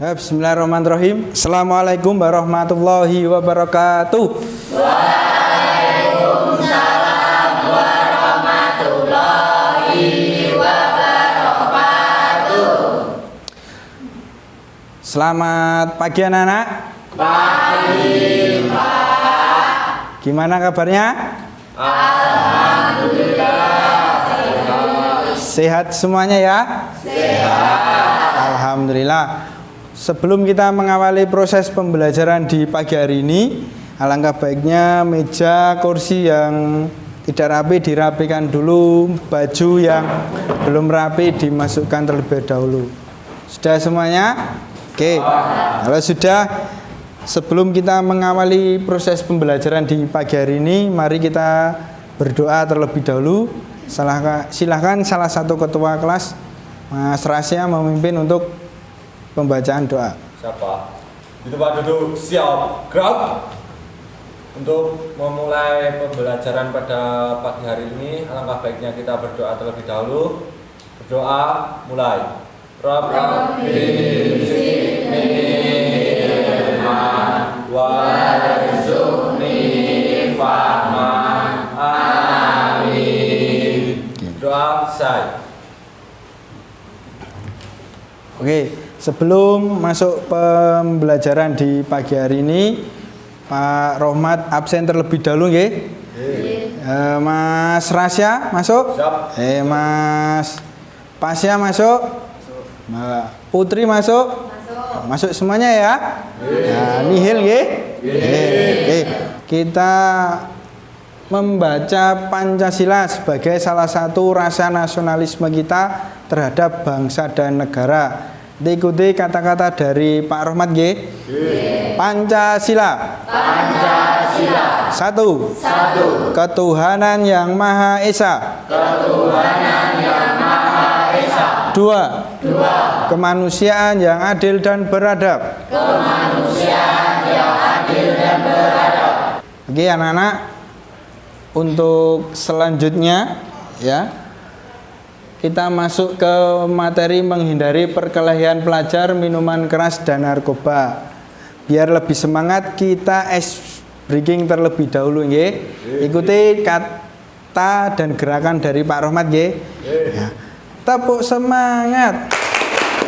Bismillahirrahmanirrahim. Assalamualaikum warahmatullahi wabarakatuh. Waalaikumsalam warahmatullahi wabarakatuh. Selamat pagi anak-anak. Pagi, Pak. Gimana kabarnya? Alhamdulillah. Sehat semuanya ya? Sehat. Alhamdulillah. Sebelum kita mengawali proses pembelajaran di pagi hari ini, alangkah baiknya meja, kursi yang tidak rapi dirapikan dulu, baju yang belum rapi dimasukkan terlebih dahulu. Sudah semuanya? Oke. Kalau sudah, sebelum kita mengawali proses pembelajaran di pagi hari ini, mari kita berdoa terlebih dahulu. Silahkan salah satu ketua kelas, Mas Rasya, memimpin untuk pembacaan doa. Siapa? Itu Pak duduk, siap, gerak. Untuk memulai pembelajaran pada pagi hari ini, alangkah baiknya kita berdoa terlebih dahulu. Berdoa, mulai. Rabbi zidni ilman warzuqni fahman. Amin. Doa selesai. Oke, sebelum masuk pembelajaran di pagi hari ini, Pak Rohmat absen terlebih dahulu, nggih. Mas Rasya masuk. Siap. Mas Pasya masuk. Mbak Putri masuk. Masuk semuanya ya. Nah, nihil nggih. Oke, kita membaca Pancasila sebagai salah satu rasa nasionalisme kita terhadap bangsa dan negara. Ikuti kata-kata dari Pak Rohmat nggih. Pancasila. Pancasila. Satu. Ketuhanan yang Maha Esa. Ketuhanan yang Maha Esa. Dua. Kemanusiaan yang adil dan beradab. Kemanusiaan yang adil dan beradab. Oke anak-anak, untuk selanjutnya ya, kita masuk ke materi menghindari perkelahian pelajar, minuman keras dan narkoba. Biar lebih semangat, kita ice breaking terlebih dahulu nggih. Ikuti kata dan gerakan dari Pak Rohmat nggih. Ya. Tepuk semangat.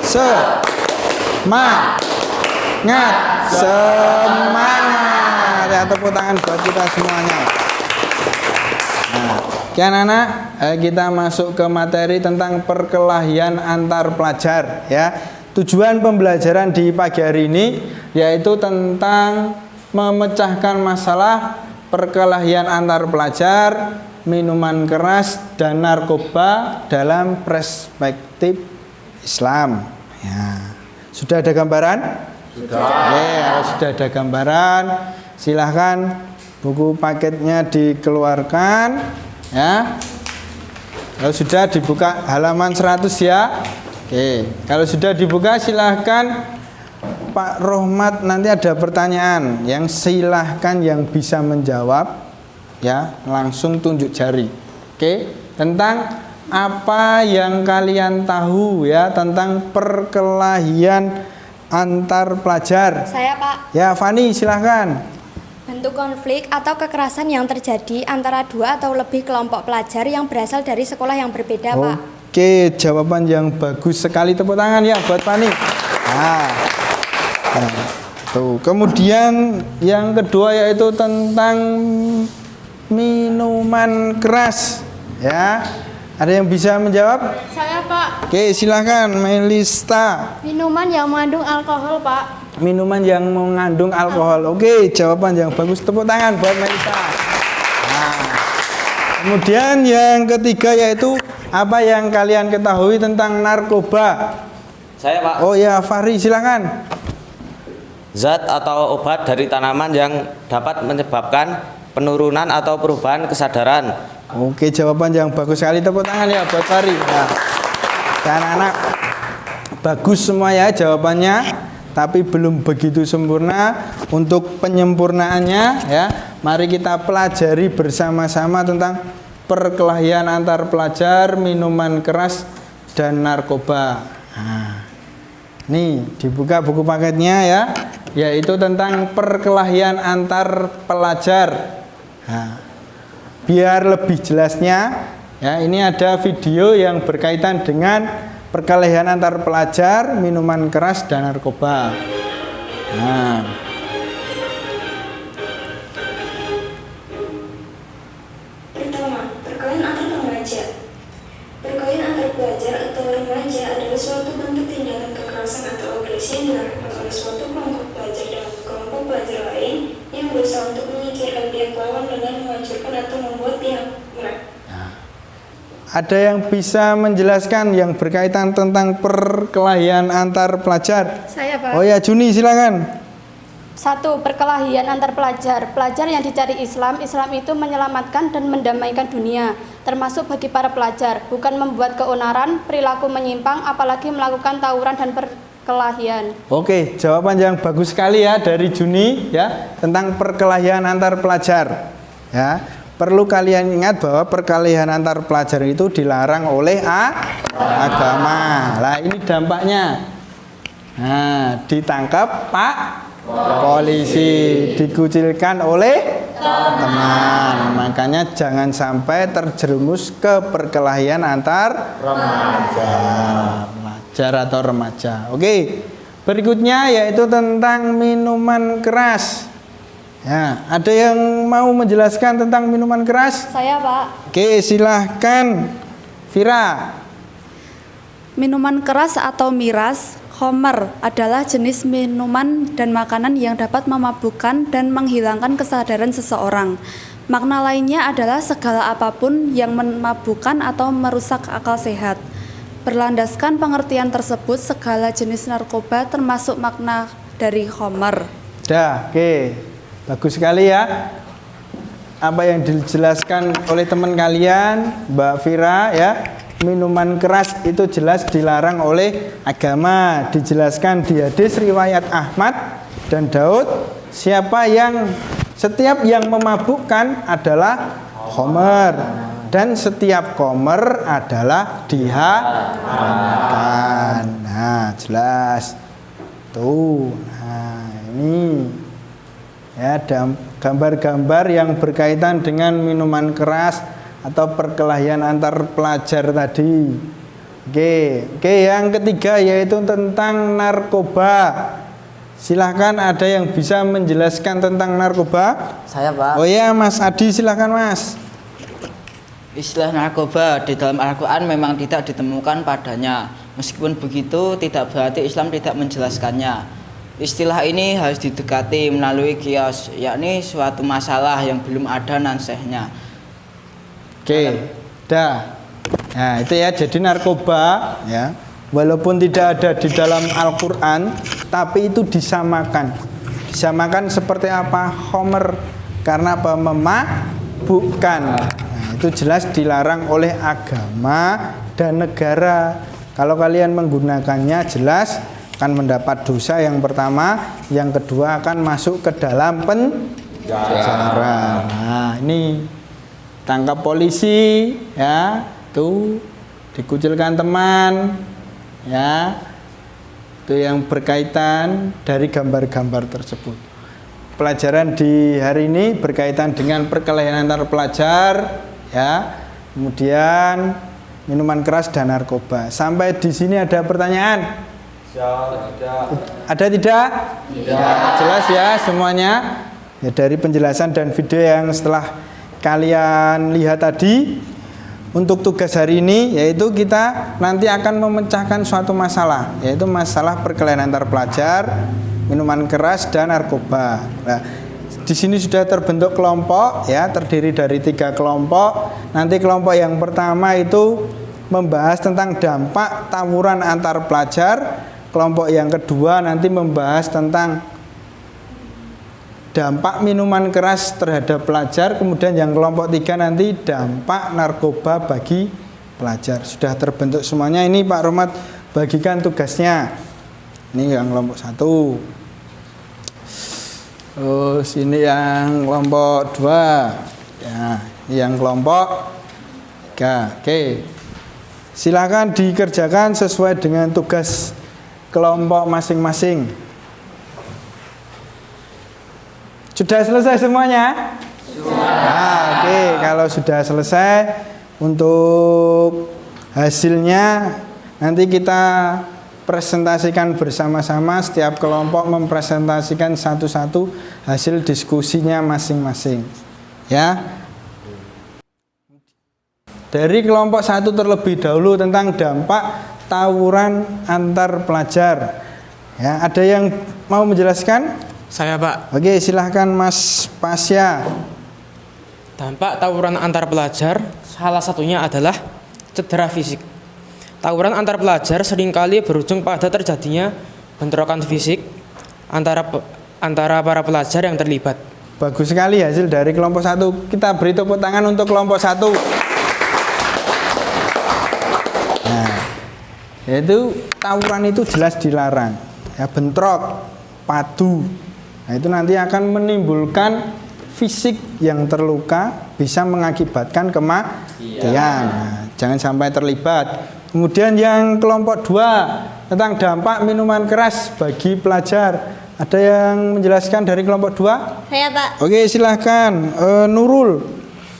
Semangat. Ya, tepuk tangan buat kita semuanya. Nah, oke anak-anak, kita masuk ke materi tentang perkelahian antar pelajar ya. Tujuan pembelajaran di pagi hari ini yaitu tentang memecahkan masalah perkelahian antar pelajar, minuman keras dan narkoba dalam perspektif Islam. Ya. Sudah ada gambaran? Sudah. Kalau sudah ada gambaran, silahkan buku paketnya dikeluarkan ya. Kalau sudah dibuka halaman 100 ya. Oke, kalau sudah dibuka silahkan Pak Rohmat, nanti ada pertanyaan yang silahkan yang bisa menjawab ya, langsung tunjuk jari. Oke, tentang apa yang kalian tahu ya tentang perkelahian antar pelajar. Saya Pak. Ya, Fani silahkan. Bentuk konflik atau kekerasan yang terjadi antara dua atau lebih kelompok pelajar yang berasal dari sekolah yang berbeda, Pak. Oke, jawaban yang bagus sekali, tepuk tangan ya buat Fani. Nah, tuh. Kemudian yang kedua yaitu tentang minuman keras. Ya, ada yang bisa menjawab? Saya Pak, Oke, silahkan Melista. minuman yang mengandung alkohol Pak. Minuman yang mengandung alkohol. Oke, jawaban yang bagus, tepuk tangan buat Melisa. Nah, kemudian yang ketiga yaitu apa yang kalian ketahui tentang narkoba? Saya Pak, Oh ya, Fahri silakan. zat atau obat dari tanaman yang dapat menyebabkan penurunan atau perubahan kesadaran. Oke, jawaban yang bagus sekali, tepuk tangan ya buat Fahri. Nah, anak-anak bagus semua ya jawabannya, tapi belum begitu sempurna. Untuk penyempurnaannya ya, mari kita pelajari bersama-sama tentang perkelahian antar pelajar, minuman keras dan narkoba. Nah, Nih, dibuka buku paketnya ya, yaitu tentang perkelahian antar pelajar. Nah, biar lebih jelasnya, ya ini ada video yang berkaitan dengan perkelahian antar pelajar, minuman keras dan narkoba. Nah, pertama, perkelahian antar remaja. Perkelahian antar pelajar atau remaja adalah suatu bentuk tindakan kekerasan atau agresi yang dilakukan oleh suatu kelompok pelajar dengan kelompok pelajar lain yang berusaha untuk menyingkirkan pihak lawan dengan menghancurkan atau membuat pihak mereka. ada yang bisa menjelaskan yang berkaitan tentang perkelahian antar pelajar? Saya, Pak. Oh ya, Juni silakan. 1. Perkelahian antar pelajar. Pelajar yang dicari Islam itu menyelamatkan dan mendamaikan dunia, termasuk bagi para pelajar, bukan membuat keonaran, perilaku menyimpang, apalagi melakukan tawuran dan perkelahian. Oke, jawaban yang bagus sekali ya dari Juni ya tentang perkelahian antar pelajar. Ya, perlu kalian ingat bahwa perkelahian antar pelajar itu dilarang oleh agama. Lah ini dampaknya. Nah, ditangkap Pak polisi, dikucilkan oleh teman. Makanya jangan sampai terjerumus ke perkelahian antar pelajar atau remaja. Oke, berikutnya yaitu tentang minuman keras. Ya, ada yang mau menjelaskan tentang minuman keras? Saya, Pak. Oke, silahkan Vira. Minuman keras atau miras, khamar, adalah jenis minuman dan makanan yang dapat memabukkan dan menghilangkan kesadaran seseorang. Makna lainnya adalah segala apapun yang memabukkan atau merusak akal sehat. Berlandaskan pengertian tersebut, segala jenis narkoba termasuk makna dari khamar. Oke. Bagus sekali ya. Apa yang dijelaskan oleh teman kalian, Mbak Vira ya. Minuman keras itu jelas dilarang oleh agama. Dijelaskan di hadis riwayat Ahmad dan Daud, setiap yang memabukkan adalah khamar dan setiap khamar adalah diharamkan. Nah, jelas. Tuh. Nah, ini ya gambar-gambar yang berkaitan dengan minuman keras atau perkelahian antar pelajar tadi. Oke, yang ketiga yaitu tentang narkoba. Silahkan ada yang bisa menjelaskan tentang narkoba? Saya, Pak. Oh ya, Mas Adi silahkan Mas. Istilah narkoba di dalam Al-Quran memang tidak ditemukan padanya. Meskipun begitu, tidak berarti Islam tidak menjelaskannya. Istilah ini harus didekati melalui kias, yakni suatu masalah yang belum ada nansehnya. Oke, dah. Nah, itu ya, jadi narkoba ya, walaupun tidak ada di dalam Al-Quran, tapi itu disamakan. Disamakan seperti apa? Khamar, karena apa? Memabukkan. Nah, itu jelas dilarang oleh agama dan negara. Kalau kalian menggunakannya jelas akan mendapat dosa yang pertama, yang kedua akan masuk ke dalam penjara. Nah, ini tangkap polisi ya, tuh dikucilkan teman ya, itu yang berkaitan dari gambar-gambar tersebut. Pelajaran di hari ini berkaitan dengan perkelahian antar pelajar ya, kemudian minuman keras dan narkoba. Sampai di sini ada pertanyaan? Ada tidak? Tidak. Jelas ya semuanya ya dari penjelasan dan video yang setelah kalian lihat tadi. Untuk tugas hari ini yaitu kita nanti akan memecahkan suatu masalah, yaitu masalah perkelahian antar pelajar, minuman keras dan narkoba. Nah, di sini sudah terbentuk kelompok ya, terdiri dari 3 kelompok. Nanti kelompok yang pertama itu membahas tentang dampak tawuran antar pelajar. Kelompok yang kedua nanti membahas tentang dampak minuman keras terhadap pelajar. Kemudian yang kelompok 3 nanti dampak narkoba bagi pelajar. Sudah terbentuk semuanya. Ini Pak Romat bagikan tugasnya. Ini yang kelompok 1. Terus ini yang kelompok 2 ya, ini yang kelompok 3. Oke, silakan dikerjakan sesuai dengan tugas kelompok masing-masing. Sudah selesai semuanya? Sudah. Oke, kalau sudah selesai, untuk hasilnya nanti kita presentasikan bersama-sama. Setiap kelompok mempresentasikan satu-satu hasil diskusinya masing-masing. Ya. Dari kelompok 1 terlebih dahulu tentang dampak tawuran antar pelajar. Ya, ada yang mau menjelaskan? Saya, Pak. Oke, silahkan Mas Pasya. Dampak tawuran antar pelajar salah satunya adalah cedera fisik. Tawuran antar pelajar seringkali berujung pada terjadinya bentrokan fisik antara para pelajar yang terlibat. Bagus sekali hasil dari kelompok 1. Kita beri tepuk tangan untuk kelompok 1. Nah, yaitu tawuran itu jelas dilarang. Ya, bentrok, padu. Nah, itu nanti akan menimbulkan fisik yang terluka, bisa mengakibatkan kematian. Nah, jangan sampai terlibat. Kemudian yang kelompok 2 tentang dampak minuman keras bagi pelajar. Ada yang menjelaskan dari kelompok 2? Saya, Pak. Oke, silahkan Nurul.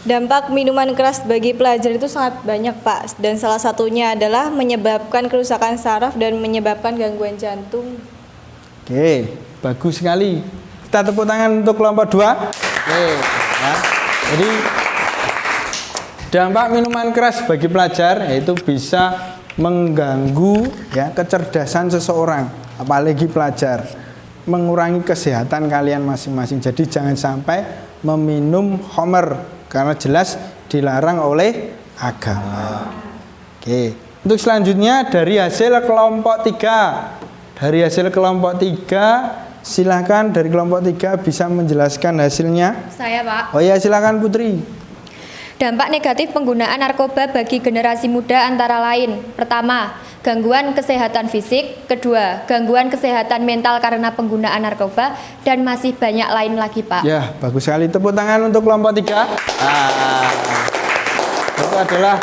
Dampak minuman keras bagi pelajar itu sangat banyak, Pak. Dan salah satunya adalah menyebabkan kerusakan saraf dan menyebabkan gangguan jantung. Oke, bagus sekali. Kita tepuk tangan untuk kelompok 2. Oke, ya. Jadi dampak minuman keras bagi pelajar yaitu bisa mengganggu ya kecerdasan seseorang, apalagi pelajar, mengurangi kesehatan kalian masing-masing. Jadi jangan sampai meminum khamr karena jelas dilarang oleh agama. Oke, untuk selanjutnya dari hasil kelompok 3. Dari hasil kelompok 3, silakan dari kelompok 3 bisa menjelaskan hasilnya. Saya, Pak. Oh ya, silakan Putri. Dampak negatif penggunaan narkoba bagi generasi muda antara lain: pertama, gangguan kesehatan fisik; kedua, gangguan kesehatan mental karena penggunaan narkoba; dan masih banyak lain lagi, Pak. Ya, bagus sekali. Tepuk tangan untuk kelompok 3. Itu adalah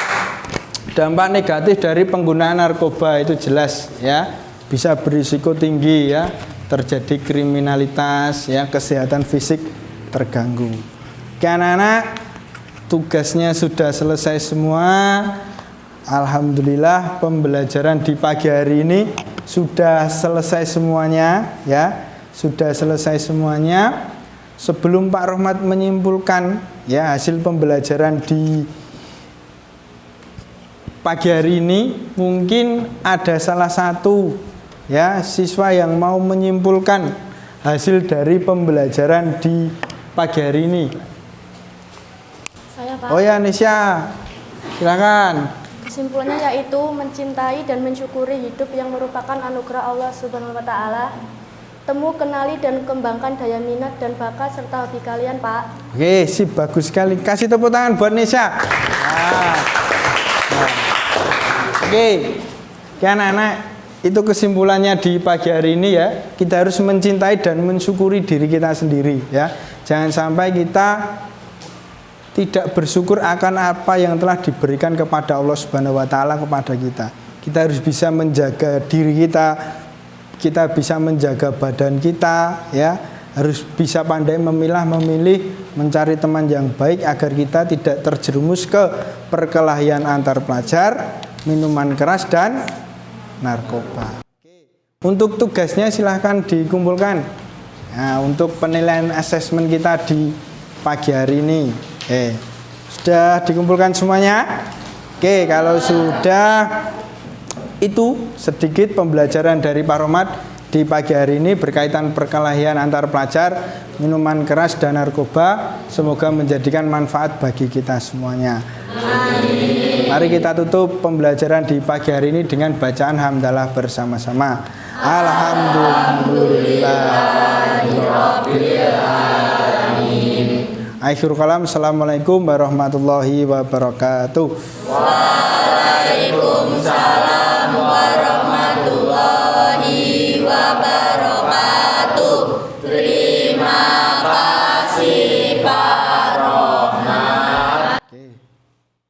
dampak negatif dari penggunaan narkoba, itu jelas ya. Bisa berisiko tinggi ya, terjadi kriminalitas ya, kesehatan fisik terganggu. Anak-anak, tugasnya sudah selesai semua. Alhamdulillah pembelajaran di pagi hari ini sudah selesai semuanya ya, sudah selesai semuanya. Sebelum Pak Rohmat menyimpulkan ya hasil pembelajaran di pagi hari ini, mungkin ada salah satu ya siswa yang mau menyimpulkan hasil dari pembelajaran di pagi hari ini. Saya, Pak. Oh ya, Nisya, silakan. Kesimpulannya yaitu mencintai dan mensyukuri hidup yang merupakan anugerah Allah Subhanahu wa taala. Temu, kenali dan kembangkan daya minat dan bakat serta hobi kalian, Pak. Oke, sip, bagus sekali. Kasih tepuk tangan buat Nisya. Oke, anak-anak, itu kesimpulannya di pagi hari ini ya. Kita harus mencintai dan mensyukuri diri kita sendiri ya. Jangan sampai kita tidak bersyukur akan apa yang telah diberikan kepada Allah Subhanahu wa taala kepada kita. Kita harus bisa menjaga diri kita bisa menjaga badan kita ya. Harus bisa pandai memilih, mencari teman yang baik agar kita tidak terjerumus ke perkelahian antar pelajar, minuman keras dan narkoba. Untuk tugasnya silahkan dikumpulkan. Nah, untuk penilaian asesmen kita di pagi hari ini, sudah dikumpulkan semuanya? Oke, kalau sudah, itu sedikit pembelajaran dari Pak Rohmat di pagi hari ini berkaitan perkelahian antar pelajar, minuman keras dan narkoba. Semoga menjadikan manfaat bagi kita semuanya. Amin. Mari kita tutup pembelajaran di pagi hari ini dengan bacaan hamdalah bersama-sama. Alhamdulillahirrahmanirrahim. Akhirul kalam. Assalamualaikum warahmatullahi wabarakatuh. Waalaikumsalam warahmatullahi wabarakatuh.